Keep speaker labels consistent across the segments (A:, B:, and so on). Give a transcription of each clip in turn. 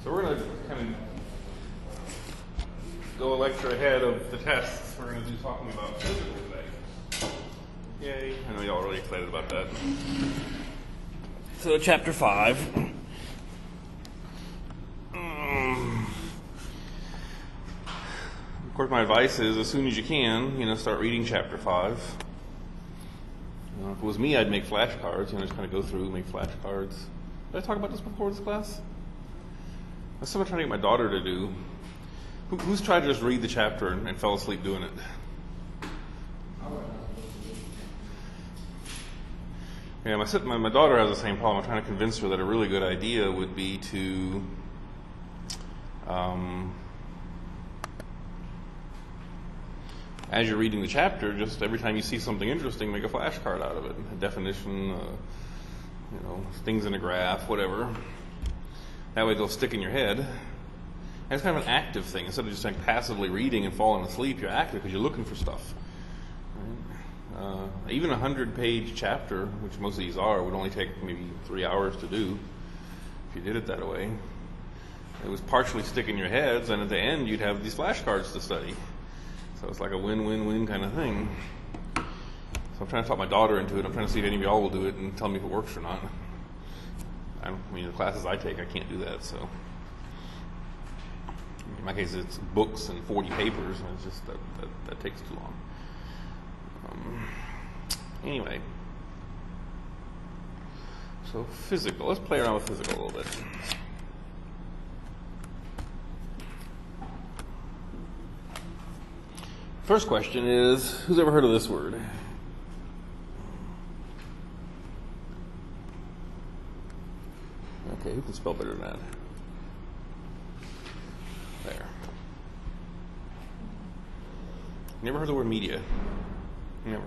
A: So we're going to kind of go a lecture ahead of the tests. We're going to do talking about physical today. Yay. I know y'all are really excited about that. So chapter 5. Of course, my advice is as soon as you can, start reading chapter 5. If it was me, I'd make flashcards, just kind of go through, make flashcards. Did I talk about this before this class? That's something I'm trying to get my daughter to do. Who's tried to just read the chapter and fell asleep doing it? Yeah, my daughter has the same problem. I'm trying to convince her that a really good idea would be to as you're reading the chapter, just every time you see something interesting, make a flashcard out of it. A definition, things in a graph, whatever. That way they'll stick in your head. And it's kind of an active thing. Instead of just like passively reading and falling asleep, you're active because you're looking for stuff. Right? Even a 100-page chapter, which most of these are, would only take maybe 3 hours to do if you did it that way. It was partially stick in your heads, and at the end you'd have these flashcards to study. So it's like a win-win-win kind of thing. So I'm trying to talk my daughter into it. I'm trying to see if any of y'all will do it and tell me if it works or not. The classes I take, I can't do that. So in my case, it's books and 40 papers, and it's just that takes too long. Anyway, so physical. Let's play around with physical a little bit. First question is, who's ever heard of this word? Okay, who can spell better than that? There. Never heard the word media? Never.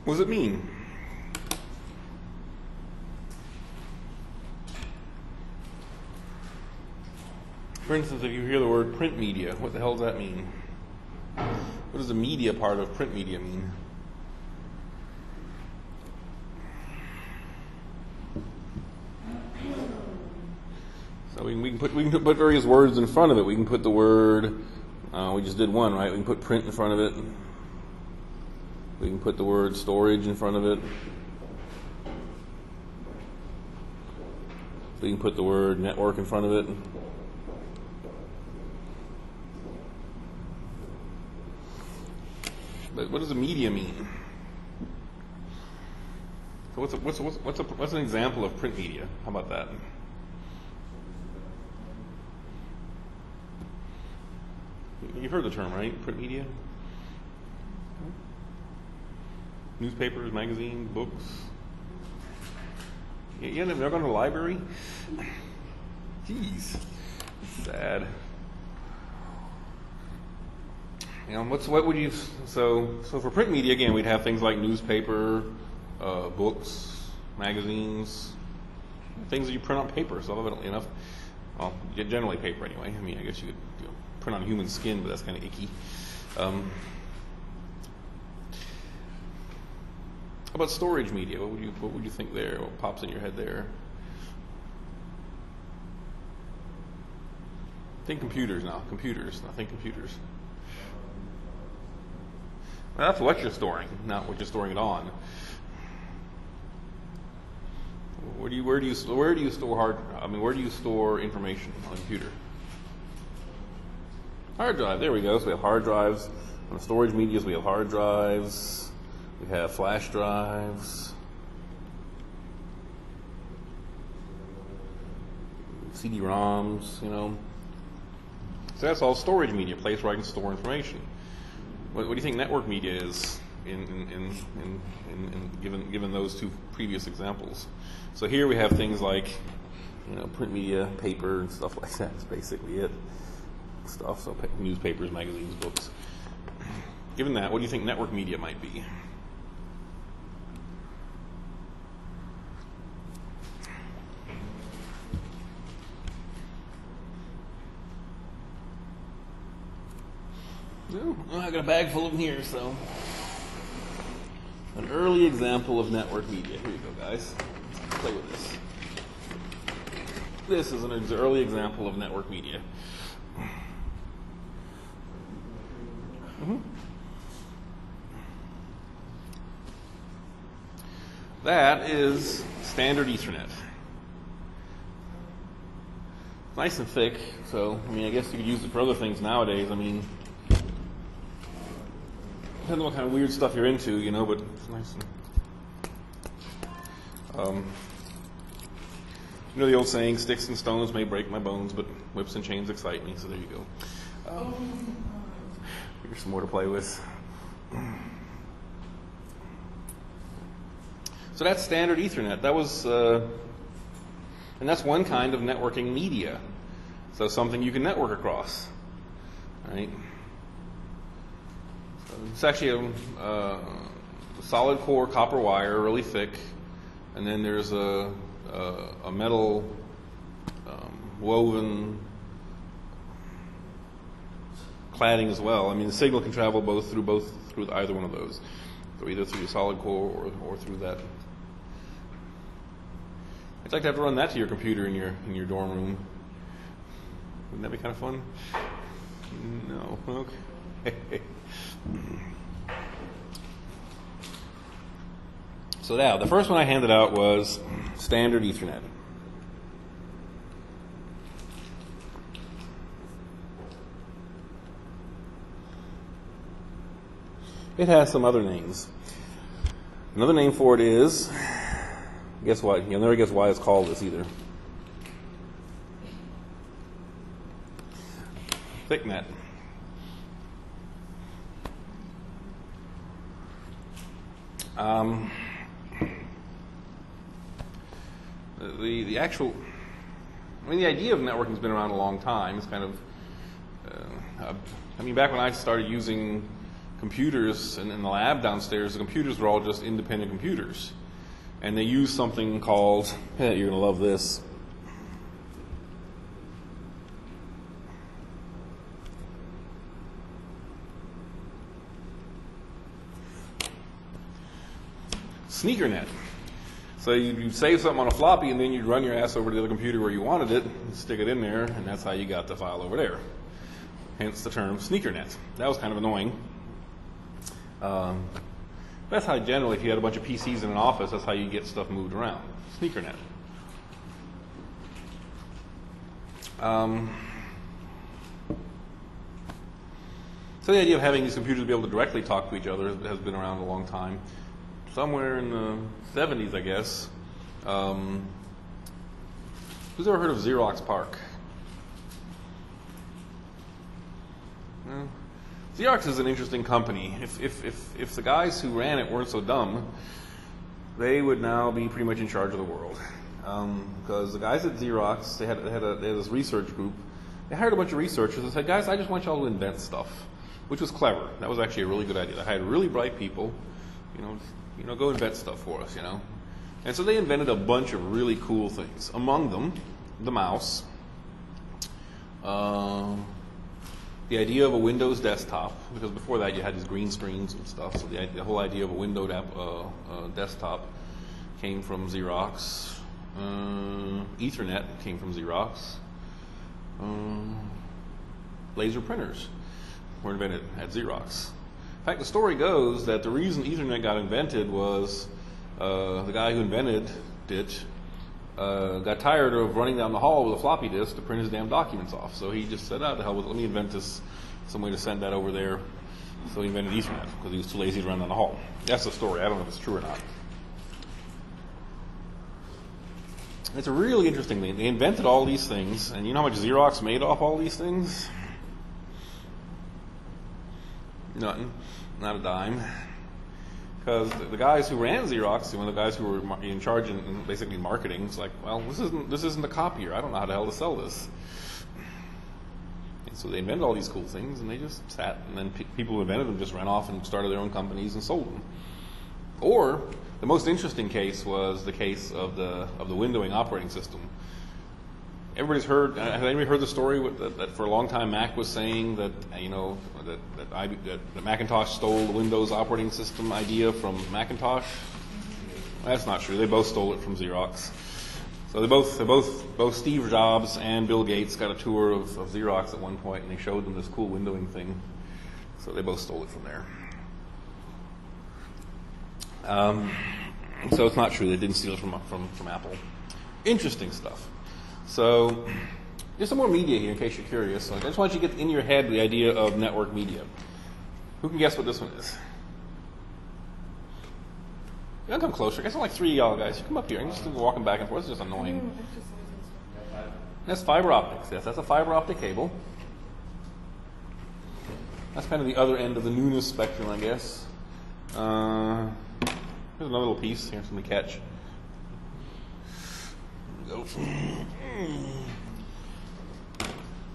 A: What does it mean? For instance, if you hear the word print media, what the hell does that mean? What does the media part of print media mean? So we can put various words in front of it. We can put the word, we just did one, right? We can put print in front of it. We can put the word storage in front of it. We can put the word network in front of it. But what does a media mean? So what's an example of print media? How about that? You've heard the term, right? Print media? Newspapers, magazines, books. You never gone to the library? Jeez, it's sad. What would you? So for print media, again, we'd have things like newspaper, books, magazines, things that you print on paper. So evidently enough, well, generally paper anyway. I guess you could print on human skin, but that's kind of icky. How about storage media? What would you think there? What pops in your head there? Think computers now. Think computers. Well, that's what you're storing, not what you're storing it on. Where do you store information on a computer? Hard drive. There we go. So we have hard drives. On storage medias, we have hard drives. We have flash drives. CD-ROMs. So that's all storage media, a place where I can store information. What do you think network media is given those two previous examples? So here we have things like, print media, paper, and stuff like that. That's basically it. Stuff, so newspapers, magazines, books. Given that, what do you think network media might be? Well, I got a bag full of them here, so. An early example of network media. Here you go, guys. Let's play with this. This is an early example of network media. That is standard Ethernet. Nice and thick, so I guess you could use it for other things nowadays. Depends on what kind of weird stuff you're into, but it's nice and the old saying, sticks and stones may break my bones, but whips and chains excite me, so there you go. Here's some more to play with. So that's standard Ethernet. That was, and that's one kind of networking media. So something you can network across, right? So it's actually a solid core copper wire, really thick, and then there's a metal woven cladding as well. The signal can travel through either one of those, so either through the solid core or through that. I'd like to have to run that to your computer in your dorm room. Wouldn't that be kind of fun? No. Okay. So now, the first one I handed out was standard Ethernet. It has some other names. Another name for it is, guess what? You'll never guess why it's called this either. ThickNet. The actual, the idea of networking has been around a long time. It's kind of, back when I started using computers in the lab downstairs, the computers were all just independent computers. And they used something called, you're going to love this, SneakerNet. So you'd save something on a floppy, and then you'd run your ass over to the other computer where you wanted it, and stick it in there, and that's how you got the file over there. Hence the term SneakerNet. That was kind of annoying. That's how generally, if you had a bunch of PCs in an office, that's how you get stuff moved around. SneakerNet. So the idea of having these computers be able to directly talk to each other has been around a long time. Somewhere in the 70s, I guess. Who's ever heard of Xerox PARC? No? Xerox is an interesting company. If the guys who ran it weren't so dumb, they would now be pretty much in charge of the world. Because the guys at Xerox, they had this research group. They hired a bunch of researchers and said, guys, I just want y'all to invent stuff, which was clever. That was actually a really good idea. They hired really bright people, go invent stuff for us, And so they invented a bunch of really cool things. Among them, the mouse, the idea of a Windows desktop, because before that you had these green screens and stuff, so the whole idea of a Windows desktop came from Xerox. Ethernet came from Xerox. Laser printers were invented at Xerox. In fact, the story goes that the reason Ethernet got invented was the guy who invented it got tired of running down the hall with a floppy disk to print his damn documents off. So he just said, the hell with it, let me invent some way to send that over there. So he invented Ethernet because he was too lazy to run down the hall. That's the story. I don't know if it's true or not. It's a really interesting thing. They invented all these things, and you know how much Xerox made off all these things? Nothing. Not a dime. Because the guys who ran Xerox, the guys who were in charge in basically marketing, it's like, well, this isn't a copier. I don't know how the hell to sell this. And so they invented all these cool things, and they just sat, and then people who invented them just ran off and started their own companies and sold them. Or the most interesting case was the case of the windowing operating system. Everybody's heard. Has anybody heard the story that for a long time Mac was saying that that Macintosh stole the Windows operating system idea from Macintosh? That's not true. They both stole it from Xerox. So both Steve Jobs and Bill Gates got a tour of Xerox at one point, and they showed them this cool windowing thing. So they both stole it from there. So it's not true. They didn't steal it from Apple. Interesting stuff. So there's some more media here in case you're curious. So I just want you to get in your head the idea of network media. Who can guess what this one is? You don't come closer. I guess I'm like 3 of y'all guys. You come up here. I'm just walking back and forth. It's just annoying. That's fiber optics. Yes, that's a fiber optic cable. That's kind of the other end of the newness spectrum, I guess. Here's another little piece. Here's something to catch. There we go.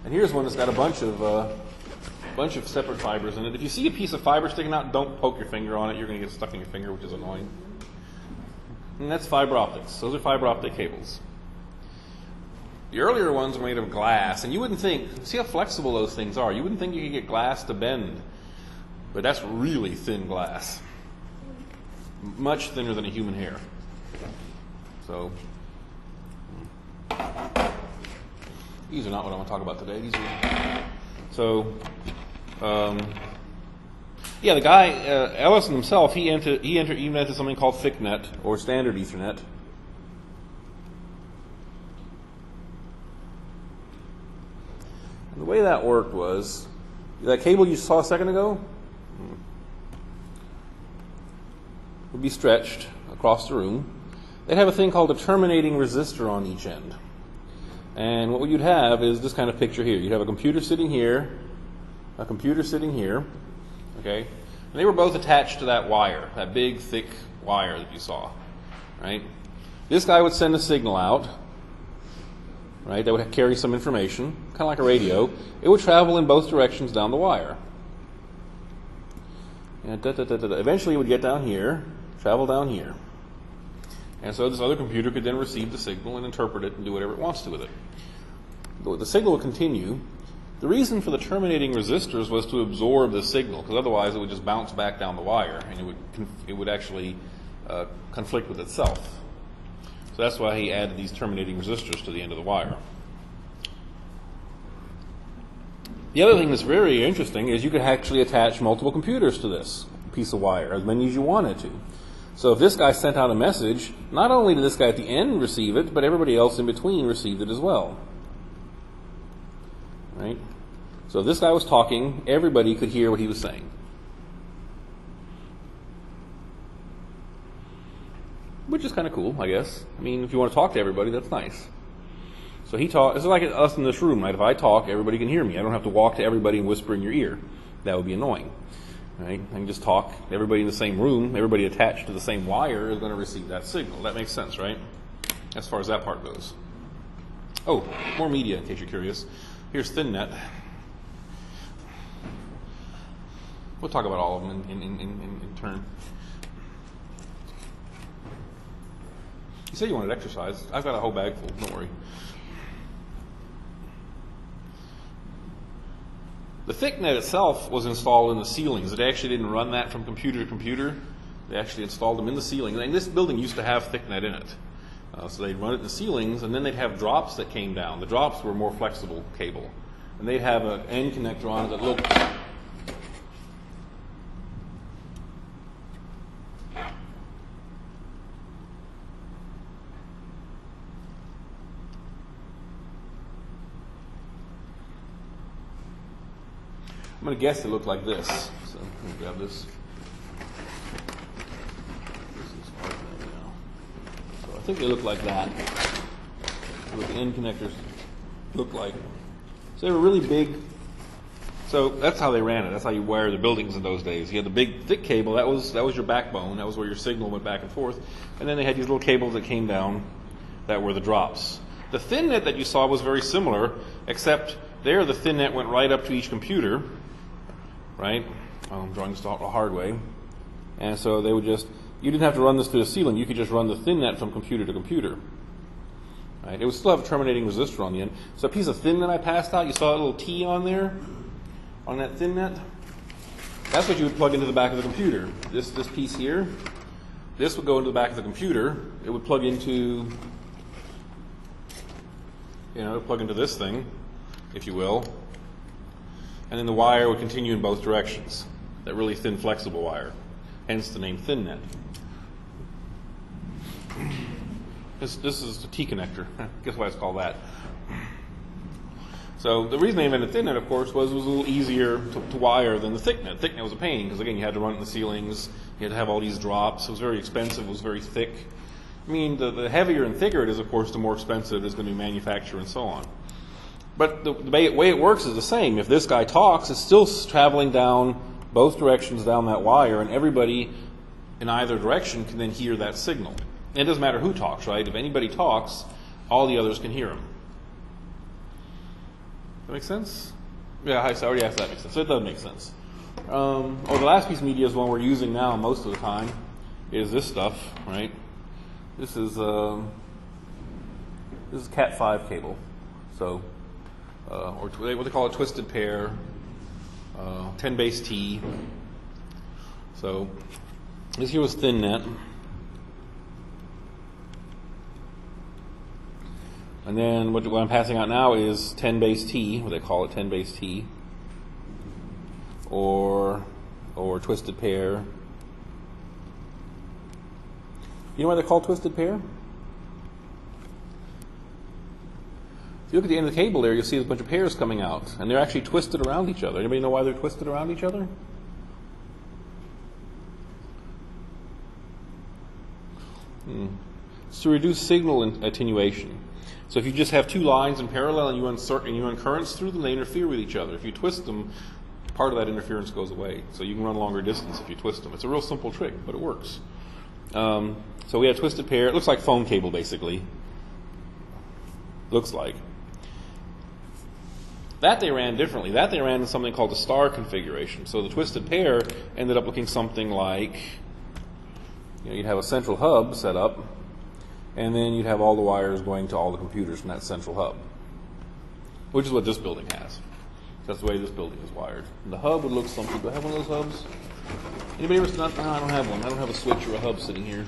A: And here's one that's got a bunch of separate fibers in it. If you see a piece of fiber sticking out, don't poke your finger on it. You're going to get stuck in your finger, which is annoying. And that's fiber optics. Those are fiber optic cables. The earlier ones were made of glass, and you wouldn't think, see how flexible those things are. You wouldn't think you could get glass to bend, but that's really thin glass. Much thinner than a human hair. So, these are not what I want to talk about today. These are, so, yeah, the guy, Ellison himself, he invented something called ThickNet, or standard Ethernet. And the way that worked was, that cable you saw a second ago would be stretched across the room. They'd have a thing called a terminating resistor on each end. And what you'd have is this kind of picture here. You'd have a computer sitting here, a computer sitting here, okay? And they were both attached to that wire, that big, thick wire that you saw, right? This guy would send a signal out, right? That would carry some information, kind of like a radio. It would travel in both directions down the wire. And eventually it would get down here, travel down here. And so this other computer could then receive the signal and interpret it and do whatever it wants to with it. The signal would continue. The reason for the terminating resistors was to absorb the signal, because otherwise it would just bounce back down the wire, and it would actually conflict with itself. So that's why he added these terminating resistors to the end of the wire. The other thing that's very interesting is you could actually attach multiple computers to this piece of wire, as many as you wanted to. So if this guy sent out a message, not only did this guy at the end receive it, but everybody else in between received it as well. Right? So if this guy was talking, everybody could hear what he was saying. Which is kind of cool, I guess. I mean, if you want to talk to everybody, that's nice. So he talked. It's like us in this room, right? If I talk, everybody can hear me. I don't have to walk to everybody and whisper in your ear. That would be annoying. Right? I can just talk. Everybody in the same room, everybody attached to the same wire is going to receive that signal. That makes sense, right? As far as that part goes. Oh, more media, in case you're curious. Here's ThinNet. We'll talk about all of them in turn. You said you wanted exercise. I've got a whole bag full. Don't worry. The ThickNet itself was installed in the ceilings. They actually didn't run that from computer to computer. They actually installed them in the ceiling. And this building used to have ThickNet in it. So they'd run it in the ceilings, and then they'd have drops that came down. The drops were more flexible cable. And they'd have an end connector on it that looked... I'm going to guess it looked like this. So let me grab this. This is hard now. So I think they look like that. That's what the end connectors look like. So they were really big. So that's how they ran it. That's how you wire the buildings in those days. You had the big, thick cable. That was your backbone. That was where your signal went back and forth. And then they had these little cables that came down that were the drops. The ThinNet that you saw was very similar, except there the ThinNet went right up to each computer. Right? I'm drawing this the hard way. And so they would you didn't have to run this to the ceiling. You could just run the ThinNet from computer to computer. Right? It would still have a terminating resistor on the end. So a piece of ThinNet I passed out, you saw a little T on there, on that ThinNet? That's what you would plug into the back of the computer. This piece here, this would go into the back of the computer. It would plug into it'll plug into this thing, if you will, and then the wire would continue in both directions. That really thin, flexible wire, hence the name ThinNet. This is the T connector. Guess why it's called that. So the reason they invented ThinNet, of course, was it was a little easier to wire than the ThickNet. ThickNet was a pain because, again, you had to run it in the ceilings. You had to have all these drops. It was very expensive. It was very thick. I mean, the heavier and thicker it is, of course, the more expensive it is going to be manufactured and so on. But the way it works is the same. If this guy talks, it's still traveling down both directions down that wire, and everybody in either direction can then hear that signal. And it doesn't matter who talks, right? If anybody talks, all the others can hear him. That make sense? Yeah, I already asked if that makes sense. So it does make sense. The last piece of media is one we're using now most of the time, is this stuff, right? This is Cat5 cable. So, or what they call a twisted pair, 10 base T. So this here was ThinNet. And then what I'm passing out now is 10 base T, what they call it, 10 base T, or twisted pair. You know why they're called twisted pair? If you look at the end of the cable there, you'll see a bunch of pairs coming out, and they're actually twisted around each other. Anybody know why they're twisted around each other? It's to reduce signal attenuation. So if you just have two lines in parallel and you run currents through them, they interfere with each other. If you twist them, part of that interference goes away. So you can run longer distance if you twist them. It's a real simple trick, but it works. So we had a twisted pair. It looks like phone cable, basically. Looks like. That they ran differently. That they ran in something called the star configuration. So the twisted pair ended up looking something like, you'd have a central hub set up, and then you'd have all the wires going to all the computers from that central hub, which is what this building has. That's the way this building is wired. And the hub would look something. Do I have one of those hubs? Anybody ever? No, I don't have one. I don't have a switch or a hub sitting here,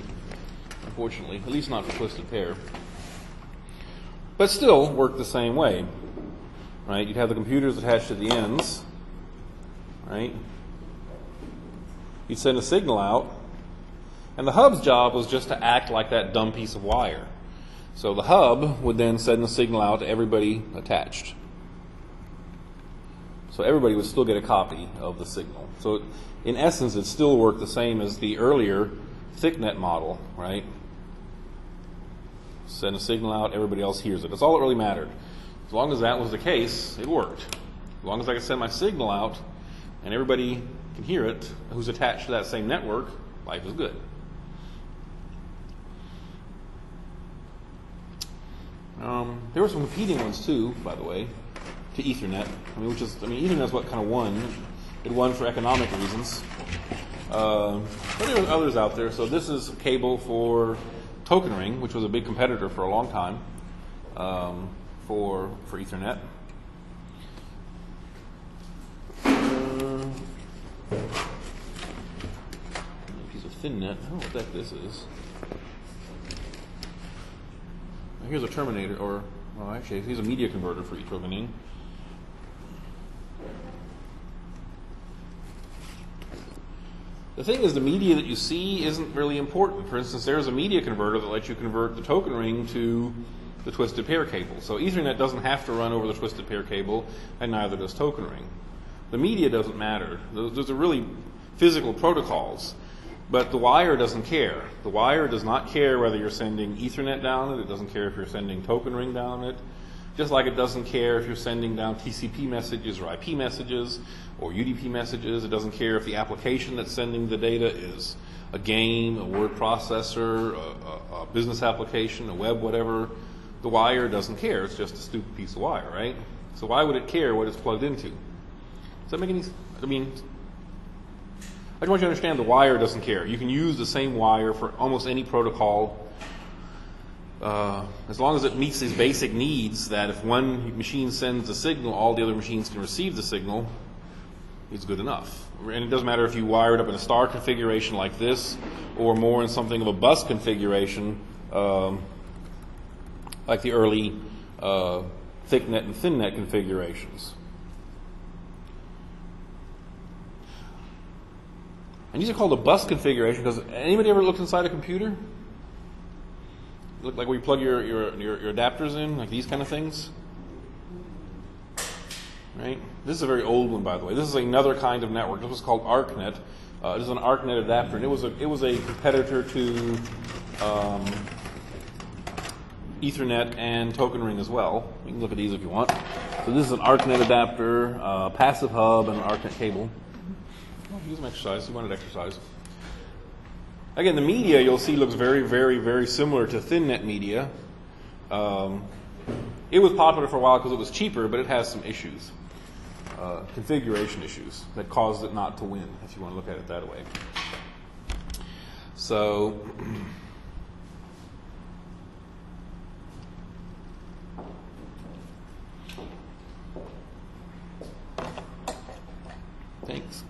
A: unfortunately. At least not for twisted pair. But still work the same way, right? You'd have the computers attached to the ends, right? You'd send a signal out. And the hub's job was just to act like that dumb piece of wire. So the hub would then send the signal out to everybody attached. So everybody would still get a copy of the signal. So in essence, it still worked the same as the earlier ThickNet model, right? Send a signal out, everybody else hears it. That's all that really mattered. As long as that was the case, it worked. As long as I could send my signal out and everybody can hear it who's attached to that same network, life is good. There were some competing ones too, by the way, to Ethernet. Ethernet's what kind of won. It won for economic reasons. But there were others out there. So this is a cable for Token Ring, which was a big competitor for a long time for Ethernet. A piece of ThinNet. I don't know what the heck this is. Here's a terminator, here's a media converter for eTokening. The thing is, the media that you see isn't really important. For instance, there's a media converter that lets you convert the token ring to the twisted pair cable. So Ethernet doesn't have to run over the twisted pair cable, and neither does token ring. The media doesn't matter. Those are really physical protocols. But the wire doesn't care. The wire does not care whether you're sending Ethernet down it. It doesn't care if you're sending token ring down it. Just like it doesn't care if you're sending down TCP messages or IP messages or UDP messages. It doesn't care if the application that's sending the data is a game, a word processor, a business application, a web, whatever. The wire doesn't care. It's just a stupid piece of wire, right? So why would it care what it's plugged into? Does that make any sense? I just want you to understand the wire doesn't care. You can use the same wire for almost any protocol as long as it meets these basic needs that if one machine sends a signal, all the other machines can receive the signal. It's good enough. And it doesn't matter if you wire it up in a star configuration like this or more in something of a bus configuration like the early thicknet and thinnet configurations. And these are called a bus configuration because anybody ever looked inside a computer? Look like where you plug your adapters in, like these kind of things? Right? This is a very old one, by the way. This is another kind of network. This was called ArcNet. This is an ArcNet adapter, and it was a competitor to Ethernet and Token Ring as well. You can look at these if you want. So this is an ArcNet adapter, passive hub, and an ArcNet cable. Well, use some exercise. You wanted exercise. Again, the media you'll see looks very, very, very similar to ThinNet media. It was popular for a while because it was cheaper, but it has some issues, configuration issues that caused it not to win, if you want to look at it that way. So, thanks.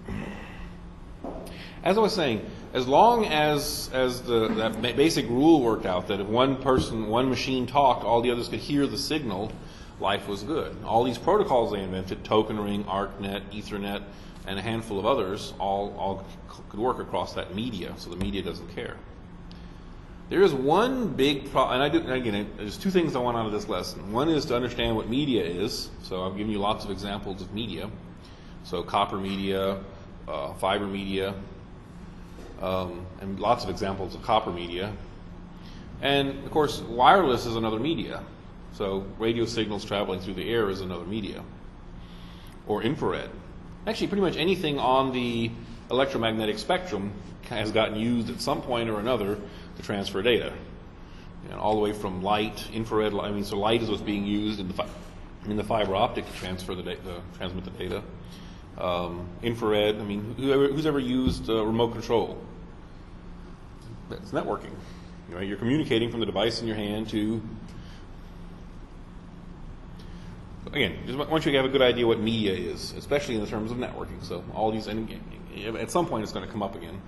A: As I was saying, as long as that basic rule worked out that if one machine talked, all the others could hear the signal, life was good. All these protocols they invented, Token Ring, ArcNet, Ethernet, and a handful of others, all could work across that media, so the media doesn't care. There is one big problem, and again, there's two things I want out of this lesson. One is to understand what media is, so I've given you lots of examples of media. So copper media, fiber media, and lots of examples of copper media. And, of course, wireless is another media. So radio signals traveling through the air is another media. Or infrared. Actually, pretty much anything on the electromagnetic spectrum has gotten used at some point or another to transfer data. All the way from light, infrared, so light is what's being used in the fiber optic to transmit the data. Infrared, who's ever used remote control? That's networking. You're communicating from the device in your hand to, again, just once you have a good idea what media is, especially in the terms of networking. So all these, and at some point it's going to come up again.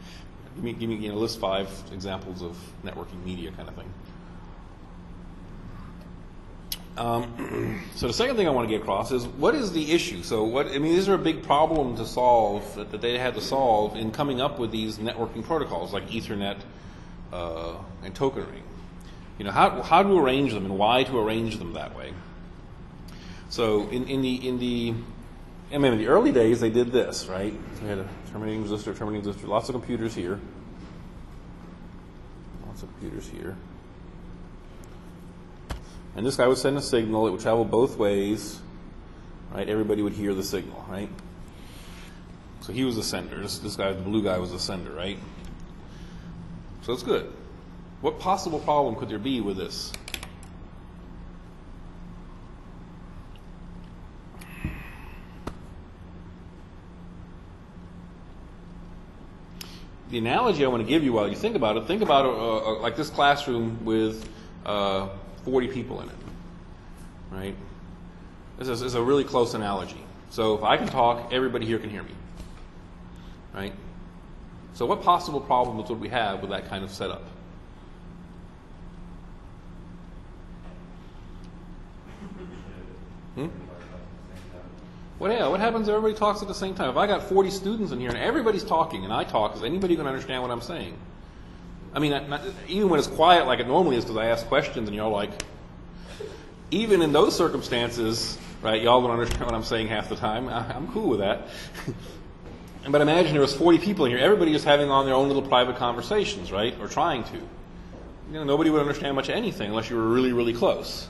A: Give me list 5 examples of networking media kind of thing. So the second thing I want to get across is what is the issue? So these are a big problem to solve that they had to solve in coming up with these networking protocols like Ethernet and Token Ring. How to arrange them and why to arrange them that way. So in the early days they did this, right? So we had a terminating resistor, lots of computers here. And this guy would send a signal. It would travel both ways, right? Everybody would hear the signal, right? So he was the sender. This guy, the blue guy, was the sender, right? So it's good. What possible problem could there be with this? The analogy I want to give you while you think about it, like this classroom with 40 people in it, right? This is a really close analogy. So if I can talk, everybody here can hear me, right? So what possible problems would we have with that kind of setup? What happens if everybody talks at the same time? If I got 40 students in here and everybody's talking and I talk, is anybody going to understand what I'm saying? Even when it's quiet like it normally is because I ask questions and y'all like, even in those circumstances, right, y'all don't understand what I'm saying half the time. I'm cool with that. But imagine there was 40 people in here, everybody just having on their own little private conversations, right, or trying to. Nobody would understand much of anything unless you were really, really close,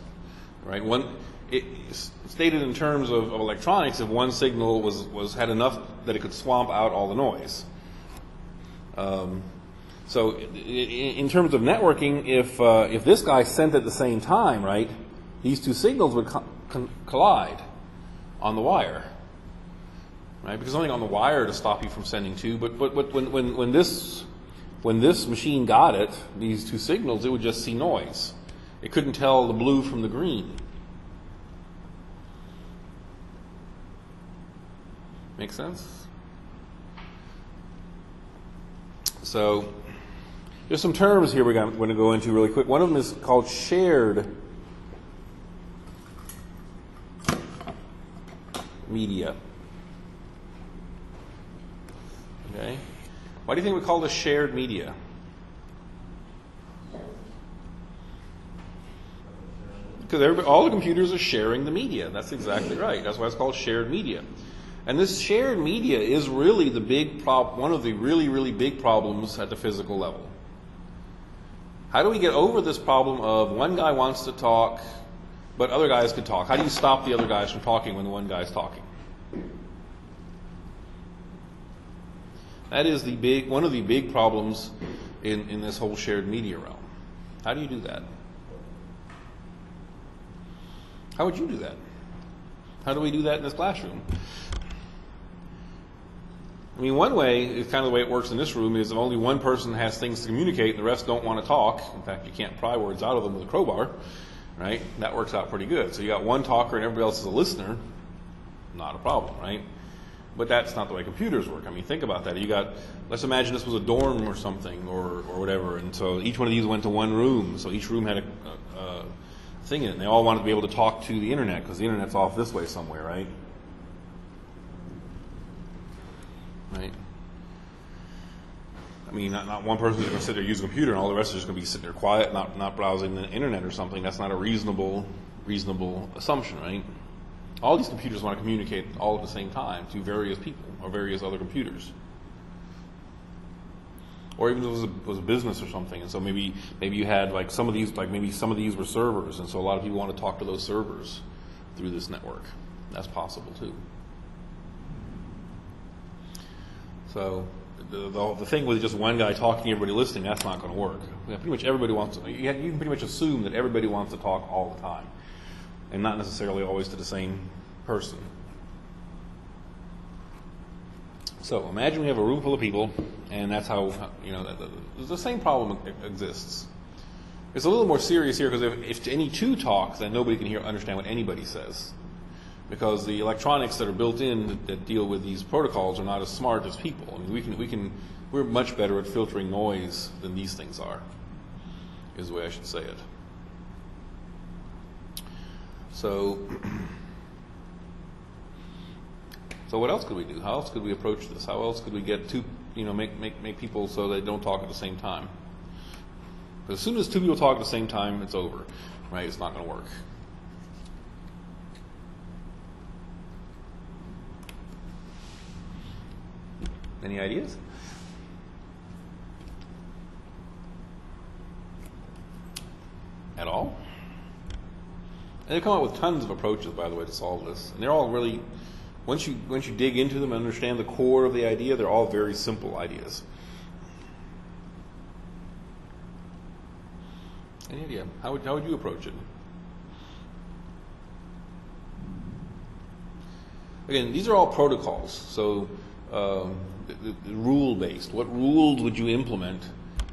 A: right? Stated in terms of electronics, if one signal had enough that it could swamp out all the noise. So in terms of networking, if this guy sent at the same time, right, these two signals would collide on the wire, right? Because there's nothing on the wire to stop you from sending two. But when this machine got it, these two signals, it would just see noise. It couldn't tell the blue from the green. Make sense? So there's some terms here we're going to go into really quick. One of them is called shared media. Okay? Why do you think we call this shared media? Because all the computers are sharing the media. That's exactly right. That's why it's called shared media. And this shared media is really the big one of the really, really big problems at the physical level. How do we get over this problem of one guy wants to talk, but other guys can talk? How do you stop the other guys from talking when the one guy's talking? That is one of the big problems in this whole shared media realm. How do you do that? How would you do that? How do we do that in this classroom? I mean, one way, it's kind of the way it works in this room, is if only one person has things to communicate and the rest don't want to talk, in fact, you can't pry words out of them with a crowbar, right? That works out pretty good. So you got one talker and everybody else is a listener, not a problem, right? But that's not the way computers work. I mean, think about that. Let's imagine this was a dorm or something or whatever, and so each one of these went to one room, so each room had a thing in it, and they all wanted to be able to talk to the internet, because the internet's off this way somewhere, right? Right? I mean, not one person is going to sit there and use a computer, and all the rest are just going to be sitting there quiet, not browsing the internet or something. That's not a reasonable assumption, right? All these computers want to communicate all at the same time to various people or various other computers. Or even if it was a business or something, and so maybe you had maybe some of these were servers, and so a lot of people want to talk to those servers through this network. That's possible too. So the thing with just one guy talking, everybody listening, that's not going to work. Pretty much everybody wants to. You can pretty much assume that everybody wants to talk all the time, and not necessarily always to the same person. So imagine we have a room full of people, and that's how, the same problem exists. It's a little more serious here, because if any two talk, then nobody can understand what anybody says. Because the electronics that are built in that deal with these protocols are not as smart as people. I mean, we're much better at filtering noise than these things are, is the way I should say it. So what else could we do? How else could we approach this? How else could we get make people so they don't talk at the same time? Because as soon as two people talk at the same time, it's over, right? It's not going to work. Any ideas? At all? And they come up with tons of approaches, by the way, to solve this. And they're all really, once you dig into them and understand the core of the idea, they're all very simple ideas. Any idea? How would you approach it? Again, these are all protocols, so rule-based. What rules would you implement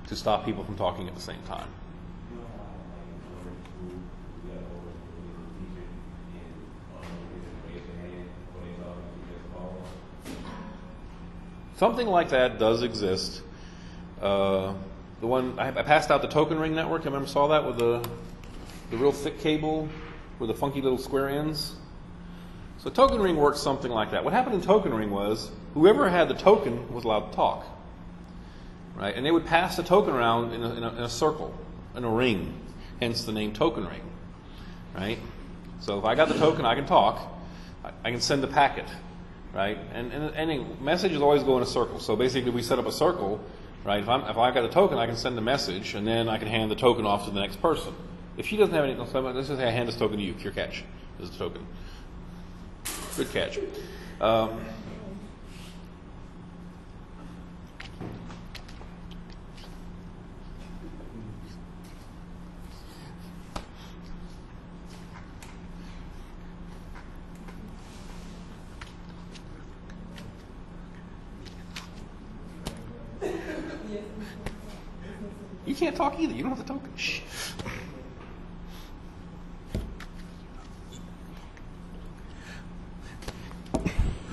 A: to stop people from talking at the same time? Something like that does exist. The one I passed out, the Token Ring network. I remember saw that with the real thick cable with the funky little square ends. So Token Ring works something like that. What happened in Token Ring was whoever had the token was allowed to talk, right? And they would pass the token around in a circle, in a ring. Hence the name Token Ring, right? So if I got the token, I can talk. I can send a packet. Right, and messages always go in a circle. So basically, we set up a circle, right? If I got the token, I can send a message, and then I can hand the token off to the next person. If she doesn't have any, let's just say I hand this token to you. Your catch is the token. Good catch. You can't talk either. You don't have the token. Shh.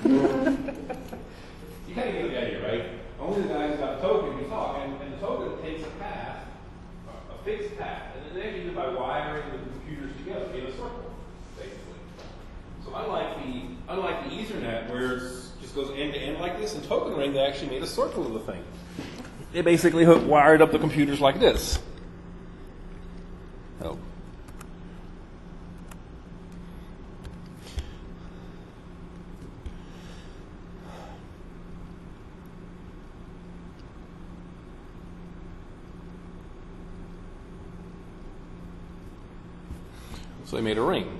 A: You kind of get the idea, right? Only the guy who's got the token can talk, and the token takes a path, a fixed path, and then they do it by wiring the computers together in a circle, basically. So unlike the just goes end to end like this. In Token Ring, they actually made a circle of the thing. They basically wired up the computers like this. Oh. So they made a ring.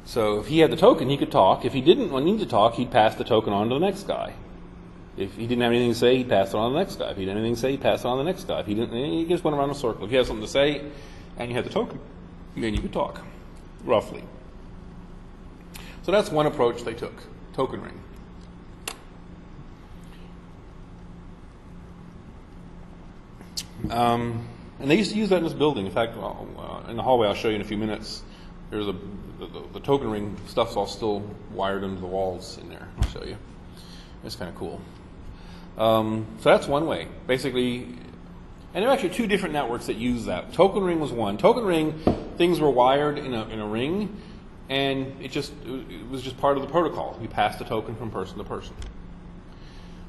A: So if he had the token, he could talk. If he didn't need to talk, he'd pass the token on to the next guy. If he didn't have anything to say, he'd pass it on to the next guy. If he didn't have anything to say, he'd pass it on to the next guy. If he didn't, he just went around in a circle. If you had something to say and you had the token, then you could talk, roughly. So that's one approach they took, Token Ring. And they used to use that in this building. In fact, in the hallway I'll show you in a few minutes, there's the Token Ring stuff's all still wired into the walls in there. I'll show you. It's kind of cool. So that's one way. Basically, and there are actually two different networks that use that. Token Ring was one. Token Ring, things were wired in a ring, and it was just part of the protocol. You passed the token from person to person.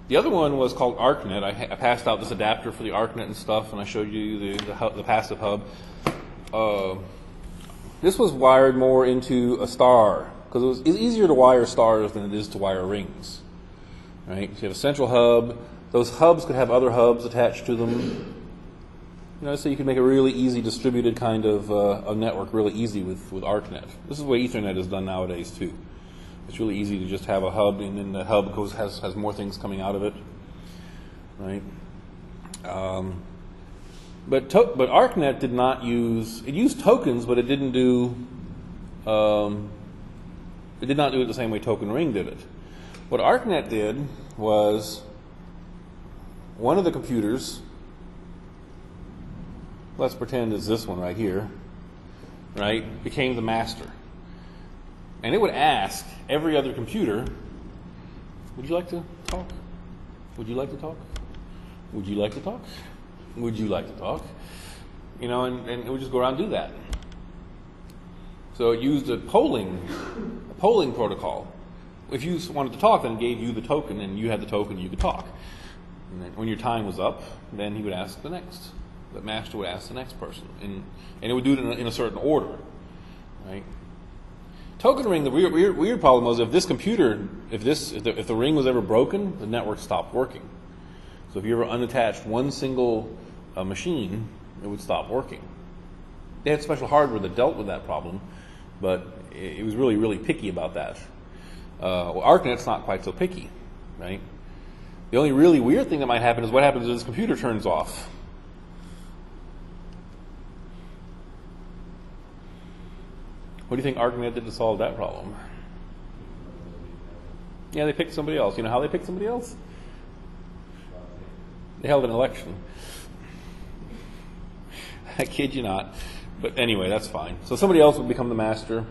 A: The other one was called ArcNet. I passed out this adapter for the ArcNet and stuff, and I showed you the passive hub. This was wired more into a star, because it's easier to wire stars than it is to wire rings. Right? So you have a central hub. Those hubs could have other hubs attached to them. So you could make a really easy distributed kind of a network really easy with ArcNet. This is the way Ethernet is done nowadays too. It's really easy to just have a hub, and then the hub has more things coming out of it, right? But ArcNet did not it used tokens, but it didn't do it did not do it the same way Token Ring did it. What ArcNet did was one of the computers, let's pretend it's this one right here, right, became the master. And it would ask every other computer, would you like to talk? Would you like to talk? Would you like to talk? Would you like to talk? And it would just go around and do that. So it used a polling protocol. If you wanted to talk, then it gave you the token, and you had the token, you could talk. And then when your time was up, then he would ask the next. The master would ask the next person. And it would do it in a certain order, right? Token Ring, the weird problem was if the ring was ever broken, the network stopped working. So if you ever unattached one single machine, it would stop working. They had special hardware that dealt with that problem, but it was really, really picky about that. ArcNet's not quite so picky, right? The only really weird thing that might happen is what happens if this computer turns off. What do you think ArcNet did to solve that problem? Yeah, they picked somebody else. You know how they picked somebody else? They held an election. I kid you not. But anyway, that's fine. So somebody else would become the master,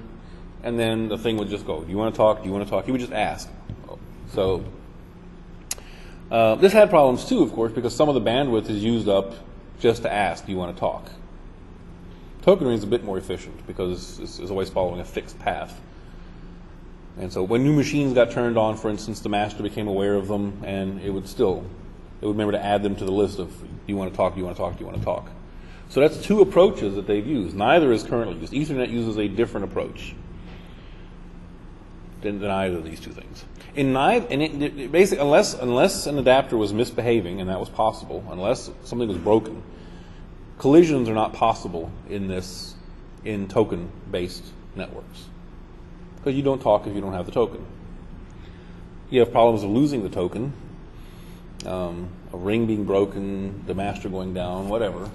A: and then the thing would just go, do you want to talk? Do you want to talk? He would just ask. So this had problems too, of course, because some of the bandwidth is used up just to ask, do you want to talk? Token Ring is a bit more efficient because it's always following a fixed path. And so when new machines got turned on, for instance, the master became aware of them, and it would remember to add them to the list of, do you want to talk, do you want to talk, do you want to talk? So that's two approaches that they've used. Neither is currently used. Ethernet uses a different approach than either of these two things. Basically, unless an adapter was misbehaving, and that was possible, unless something was broken, collisions are not possible in token-based networks. Because you don't talk if you don't have the token. You have problems of losing the token, a ring being broken, the master going down, whatever.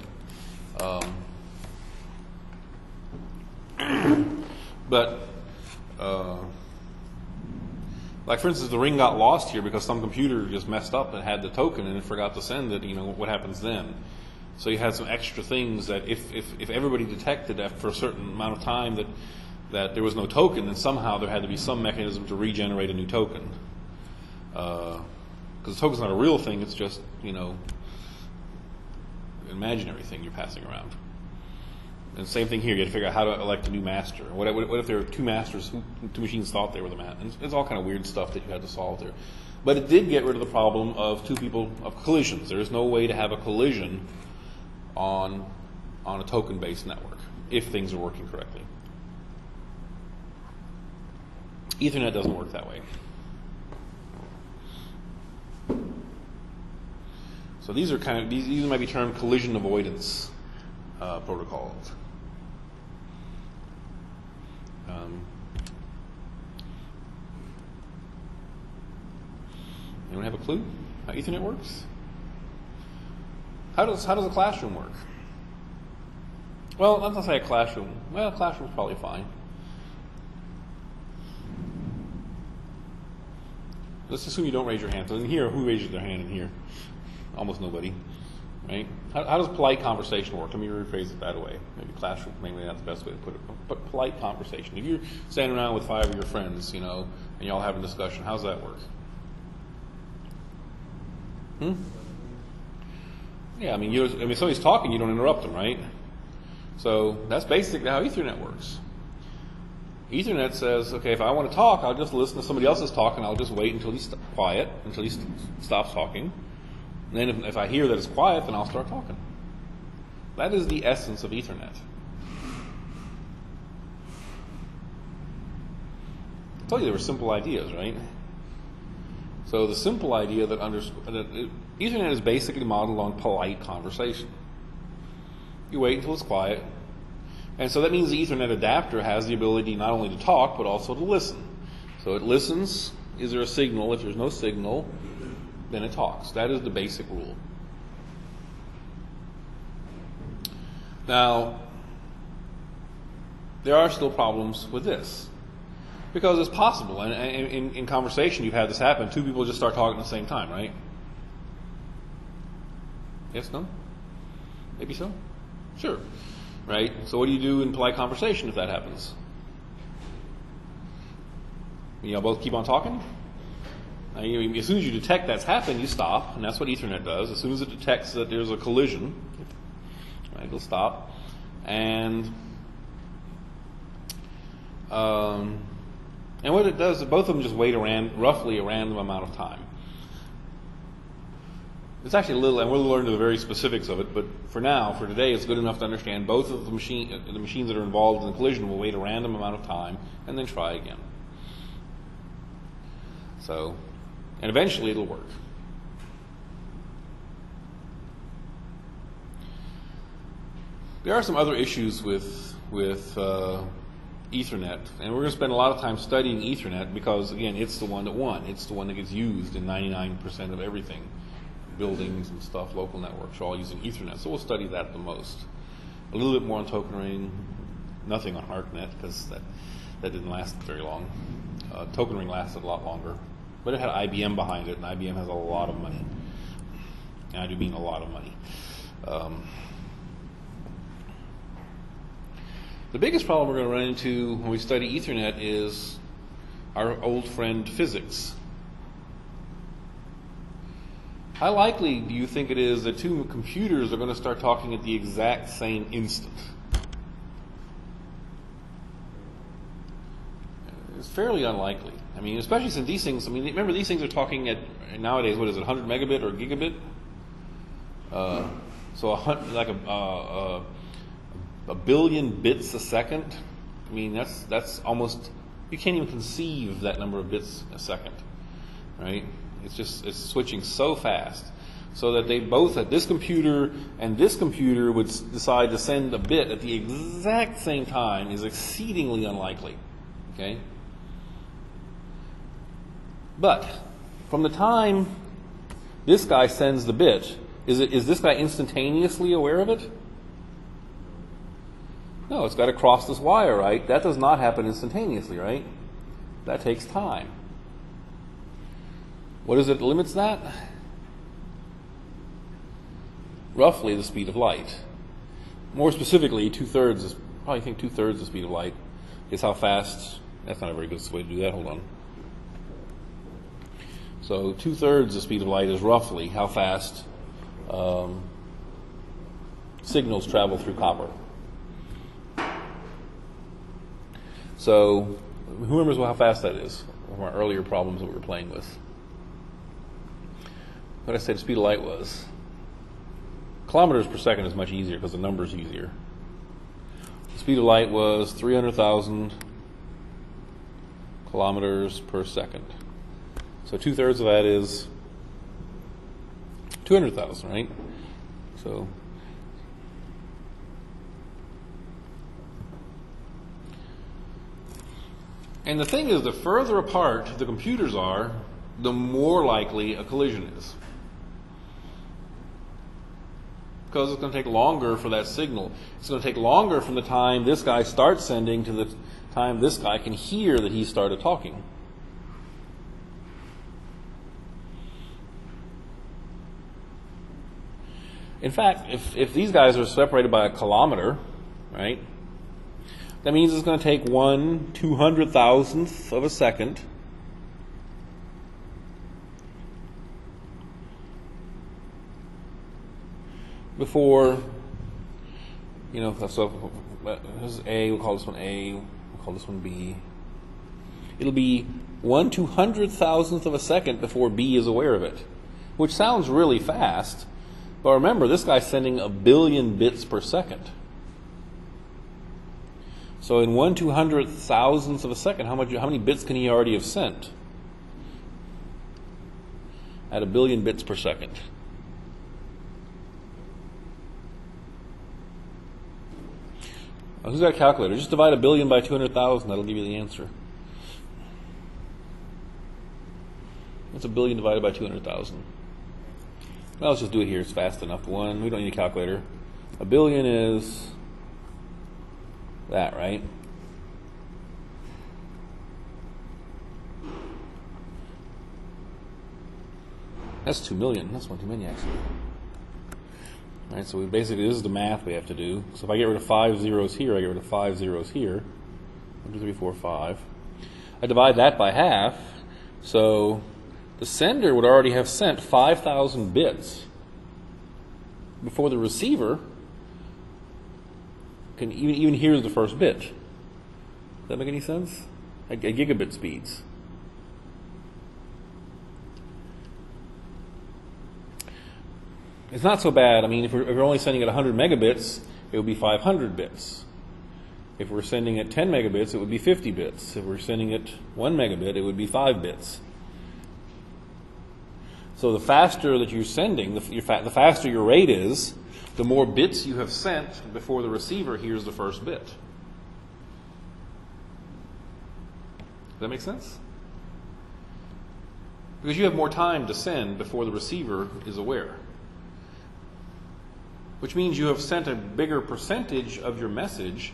A: Like for instance, the ring got lost here because some computer just messed up and had the token and it forgot to send it. What happens then? So you had some extra things that if everybody detected after a certain amount of time that there was no token, then somehow there had to be some mechanism to regenerate a new token. Because the token's not a real thing; it's just an imaginary thing you're passing around. And same thing here. You have to figure out how to elect a new master. What if there are two masters, two machines thought they were the master? And it's all kind of weird stuff that you had to solve there. But it did get rid of the problem of collisions. There is no way to have a collision on a token-based network if things are working correctly. Ethernet doesn't work that way. So these are these might be termed collision avoidance protocols. Anyone have a clue how Ethernet works? How does a classroom work? Well, let's not say a classroom. Well, a classroom's probably fine. Let's assume you don't raise your hand. So in here, who raises their hand in here? Almost nobody, right? How does polite conversation work? Let me rephrase it that way. Maybe classroom, maybe that's the best way to put it. But polite conversation. If you're standing around with 5 of your friends, and y'all having a discussion, how's that work? Yeah, if somebody's talking, you don't interrupt them, right? So that's basically how Ethernet works. Ethernet says, okay, if I want to talk, I'll just listen to somebody else's talk, and I'll just wait until he's quiet, until he stops talking. And then if I hear that it's quiet, then I'll start talking. That is the essence of Ethernet. I told you they were simple ideas, right? So the simple idea that Ethernet is basically modeled on polite conversation. You wait until it's quiet. And so that means the Ethernet adapter has the ability not only to talk, but also to listen. So it listens. Is there a signal? If there's no signal, then it talks. That is the basic rule. Now, there are still problems with this. Because it's possible, and in conversation you've had this happen, two people just start talking at the same time, right? Yes, no? Maybe so? Sure. Right? So what do you do in polite conversation if that happens? Both keep on talking? As soon as you detect that's happened, you stop, and that's what Ethernet does. As soon as it detects that there's a collision, right, it'll stop. And what it does is both of them just wait roughly a random amount of time. It's actually a little, and we'll learn the very specifics of it, but for today, it's good enough to understand both of the machines that are involved in the collision will wait a random amount of time and then try again. So, and eventually it'll work. There are some other issues with Ethernet, and we're going to spend a lot of time studying Ethernet because, again, it's the one that won. It's the one that gets used in 99% of everything. Buildings and stuff, local networks are all using Ethernet, so we'll study that the most. A little bit more on token ring, nothing on ArcNet because that didn't last very long. Token ring lasted a lot longer, but it had IBM behind it, and IBM has a lot of money. And I do mean a lot of money. The biggest problem we're going to run into when we study Ethernet is our old friend physics. How likely do you think it is that two computers are going to start talking at the exact same instant? It's fairly unlikely. Especially since these things, remember these things are talking at, nowadays, what is it, 100 megabit or gigabit? So a billion bits a second. That's almost, you can't even conceive that number of bits a second, right? It's switching so fast, so that they both at this computer and this computer would decide to send a bit at the exact same time is exceedingly unlikely. Okay? But from the time this guy sends the bit, is this guy instantaneously aware of it? No, it's got to cross this wire, right? That does not happen instantaneously, right? That takes time. What is it that limits that? Roughly the speed of light. More specifically, two-thirds the speed of light is how fast, that's not a very good way to do that, hold on. So 2/3 the speed of light is roughly how fast signals travel through copper. So who remembers how fast that is from our earlier problems that we were playing with? What I said speed of light was. Kilometers per second is much easier because the number's easier. The speed of light was 300,000 kilometers per second. So 2/3 of that is 200,000, right? So and the thing is, the further apart the computers are, the more likely a collision is. Because it's going to take longer for that signal. It's going to take longer from the time this guy starts sending to the time this guy can hear that he started talking. In fact, if these guys are separated by a kilometer, right, that means it's going to take 1/200,000th of a second before, so this is A, we'll call this one A, we'll call this one B. It'll be 1/200,000th of a second before B is aware of it, which sounds really fast, but remember, this guy's sending 1 billion bits per second. So in 1/200,000th of a second, how many bits can he already have sent? At 1 billion bits per second. Who's got a calculator? Just divide 1 billion by 200,000. That'll give you the answer. What's 1 billion divided by 200,000? Well, let's just do it here. It's fast enough. We don't need a calculator. 1 billion is that, right? That's 2 million. That's one too many, actually. All right, so this is the math we have to do. So if I get rid of 5 zeros here, I get rid of 5 zeros here. 1, 2, 3, 4, 5. I divide that by half, so the sender would already have sent 5,000 bits before the receiver can even hear the first bit. Does that make any sense? At gigabit speeds. It's not so bad. I mean, if we're only sending at 100 megabits, it would be 500 bits. If we're sending at 10 megabits, it would be 50 bits. If we're sending at 1 megabit, it would be 5 bits. So the faster that you're sending, the faster your rate is, the more bits you have sent before the receiver hears the first bit. Does that make sense? Because you have more time to send before the receiver is aware. Which means you have sent a bigger percentage of your message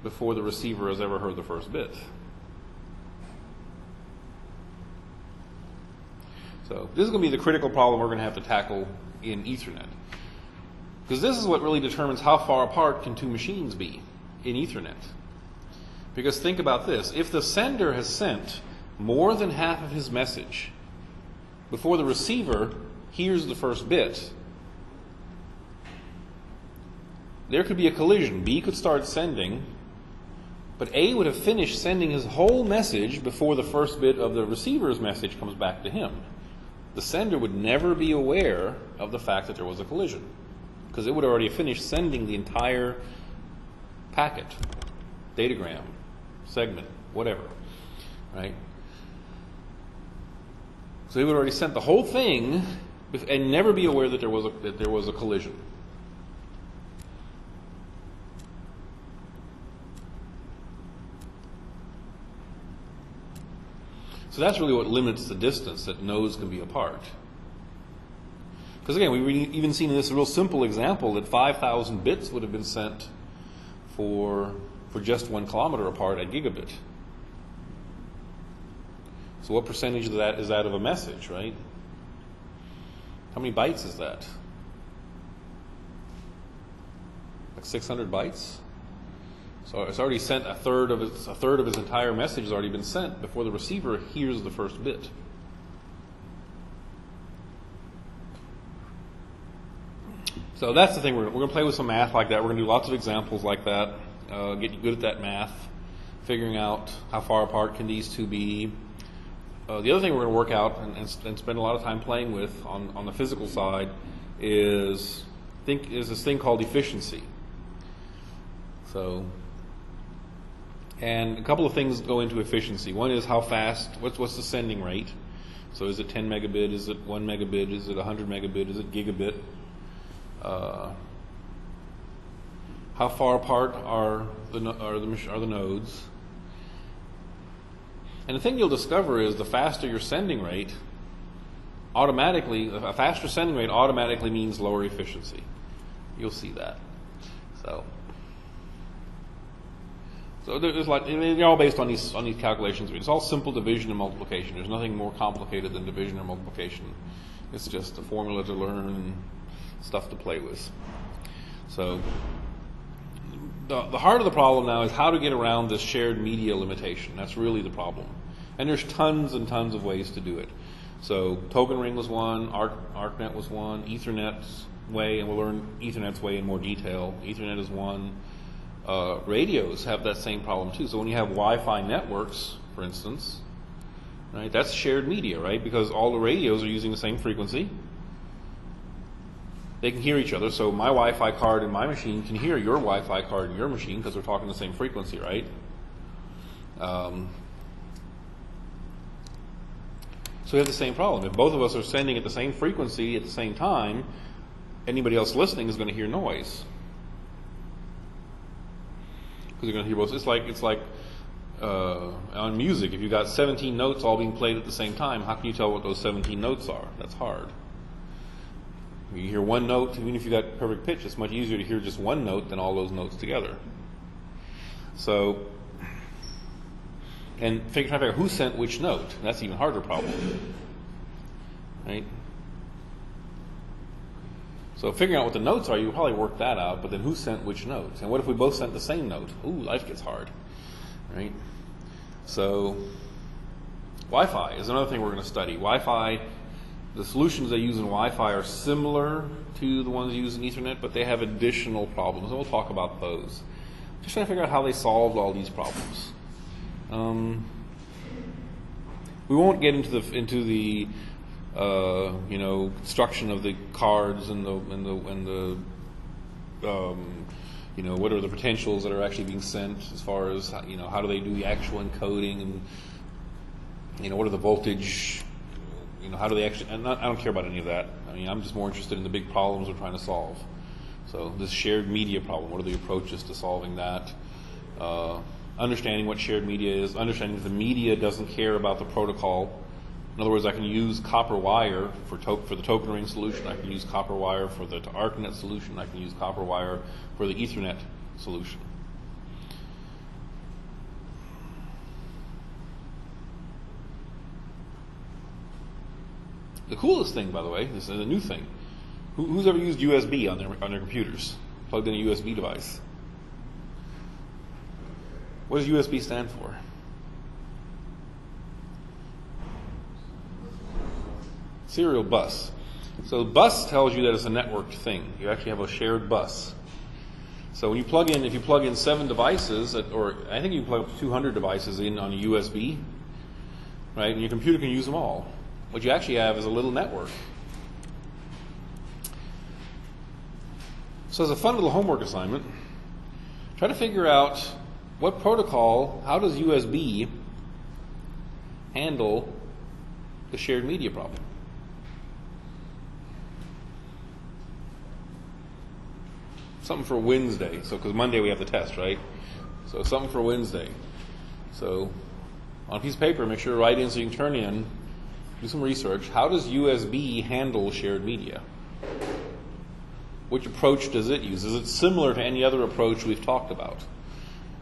A: before the receiver has ever heard the first bit. So this is going to be the critical problem we're going to have to tackle in Ethernet. Because this is what really determines how far apart can two machines be in Ethernet. Because think about this. If the sender has sent more than half of his message before the receiver hears the first bit, there could be a collision. B could start sending, but A would have finished sending his whole message before the first bit of the receiver's message comes back to him. The sender would never be aware of the fact that there was a collision, because it would already have finished sending the entire packet, datagram, segment, whatever, right? So he would have already sent the whole thing and never be aware that there was a collision. So that's really what limits the distance that nodes can be apart. Because again, we've even seen in this real simple example that 5,000 bits would have been sent for just 1 kilometer apart at gigabit. So what percentage of that is that of a message, right? How many bytes is that? Like 600 bytes? So it's already sent a third of his entire message has already been sent before the receiver hears the first bit. So that's the thing. We're going to play with some math like that. We're going to do lots of examples like that. Get good at that math. figuring out how far apart can these two be. The other thing we're going to work out and spend a lot of time playing with on the physical side is this thing called efficiency. So, and a couple of things go into efficiency. One is how fast, what's the sending rate? So is it 10 megabit, is it 1 megabit, is it 100 megabit, is it gigabit? How far apart are the nodes? And the thing you'll discover is the faster your sending rate, a faster sending rate automatically means lower efficiency. You'll see that. So there's they're all based on these calculations. It's all simple division and multiplication. There's nothing more complicated than division or multiplication. It's just a formula to learn and stuff to play with. So the heart of the problem now is how to get around this shared media limitation. That's really the problem. And there's tons and tons of ways to do it. So Token Ring was one, ArcNet was one, Ethernet's way, and we'll learn Ethernet's way in more detail. Ethernet is one. Radios have that same problem too. So when you have Wi-Fi networks, for instance, right, that's shared media, right? Because all the radios are using the same frequency. They can hear each other. So my Wi-Fi card in my machine can hear your Wi-Fi card in your machine because we're talking the same frequency, right? So we have the same problem. If both of us are sending at the same frequency at the same time, anybody else listening is going to hear noise. Because you're going to hear both. It's like on music. If you've got 17 notes all being played at the same time, how can you tell what those 17 notes are? That's hard. You hear one note, even if you've got perfect pitch, it's much easier to hear just one note than all those notes together. So, and trying to figure out who sent which note. That's an even harder problem, right? So figuring out what the notes are, you can probably work that out, but then who sent which notes? And what if we both sent the same note? Ooh, life gets hard, right? So Wi-Fi is another thing we're going to study. Wi-Fi, the solutions they use in Wi-Fi are similar to the ones used in Ethernet, but they have additional problems, and we'll talk about those. Just trying to figure out how they solved all these problems. We won't get into the construction of the cards and the what are the potentials that are actually being sent as far as how do they do the actual encoding and what are the voltage, how do they actually, I don't care about any of that. I mean, I'm just more interested in the big problems we're trying to solve. So this shared media problem, what are the approaches to solving that? Understanding what shared media is, understanding that the media doesn't care about the protocol. In other words, I can use copper wire for the Token Ring solution. I can use copper wire for the ArcNet solution. I can use copper wire for the Ethernet solution. The coolest thing, by the way, this is a new thing. Who's ever used USB on their computers? Plugged in a USB device. What does USB stand for? Serial bus. So bus tells you that it's a networked thing. You actually have a shared bus. So when you plug in, if you plug in 7 devices, or I think you can plug up to 200 devices in on a USB, right? And your computer can use them all. What you actually have is a little network. So as a fun little homework assignment, try to figure out what protocol, how does USB handle the shared media problem? Something for Wednesday. So, because Monday we have the test, right? So something for Wednesday. So on a piece of paper, make sure to write in so you can turn in, do some research. How does USB handle shared media? Which approach does it use? Is it similar to any other approach we've talked about?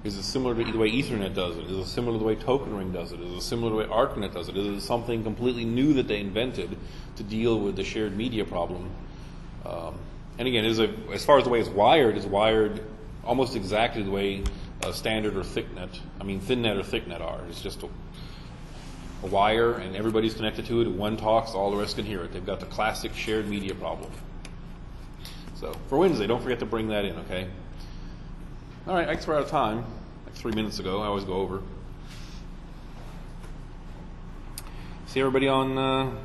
A: Is it similar to the way Ethernet does it? Is it similar to the way Token Ring does it? Is it similar to the way ArcNet does it? Is it something completely new that they invented to deal with the shared media problem? And again, as far as the way it's wired almost exactly the way standard or thinnet or thicknet are. It's just a wire, and everybody's connected to it, and one talks, all the rest can hear it. They've got the classic shared media problem. So for Wednesday, don't forget to bring that in, okay? All right, I guess we're out of time. 3 minutes ago. I always go over. See everybody on